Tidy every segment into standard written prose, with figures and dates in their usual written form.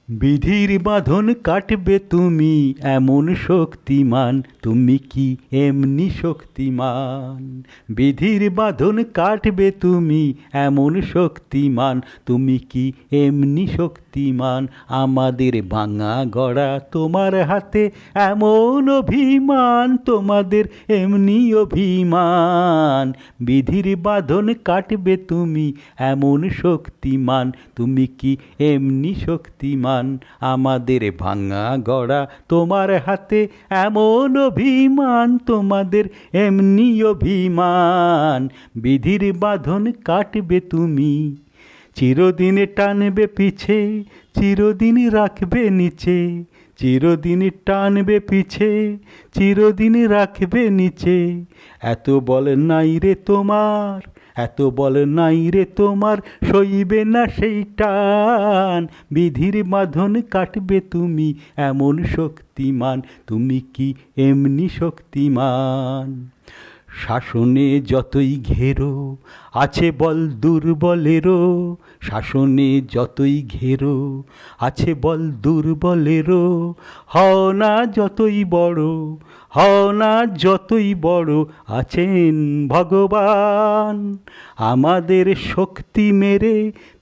বিধির বাঁধন কাটবে তুমি এমন শক্তিমান, তুমি কি এমনি শক্তিমান? বিধির বাঁধন কাটবে তুমি এমন শক্তিমান, তুমি কি এমনি শক্তিমান? আমাদের ভাঙা গড়া তোমার হাতে এমন অভিমান, তোমাদের এমনি অভিমান। বিধির বাঁধন কাটবে তুমি এমন শক্তিমান, তুমি কি এমনি শক্তিমান? আমাদের ভাঙা গড়া তোমার হাতে এমন অভিমান, তোমাদের এমনি অভিমান। বিধির বাঁধন কাটবে তুমি, চিরদিন টানবে পিছে, চিরদিন রাখবে নিচে। চিরদিন টানবে পিছে, চিরদিন রাখবে নিচে। এত বল নাই রে তোমার, এত বল নাই রে তোমার, সইবে না সেই টান। বিধির বাঁধন কাটবে তুমি এমন শক্তিমান, তুমি কি এমনি শক্তিমান? শাসনে যতই ঘেরো আছে বল দুর্বলেরও, শাসনে যতই ঘেরো আছে বল দুর্বলেরও। হও না যতই বড়, হও না যতই বড়, আছেন ভগবান। আমাদের শক্তি মেরে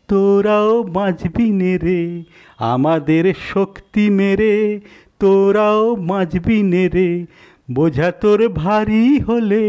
তোরাও বাঁচবি নে রে, আমাদের শক্তি মেরে তোরাও বাঁচবি নে রে। বোঝা তোর ভারী হলে,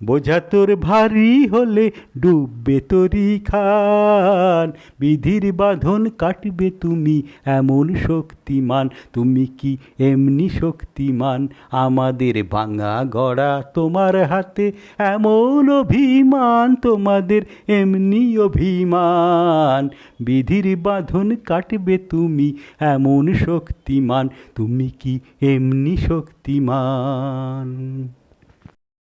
বোঝা তোর ভারী হলে, ডুববে তরি খান। বিধির বাঁধন কাটবে তুমি এমন শক্তিমান, তুমি কি এমনি শক্তিমান? আমাদের ভাঙা গড়া তোমার হাতে এমন অভিমান, তোমাদের এমনি অভিমান। বিধির বাঁধন কাটবে তুমি এমন শক্তিমান, তুমি কি এমনি শক্তিমান?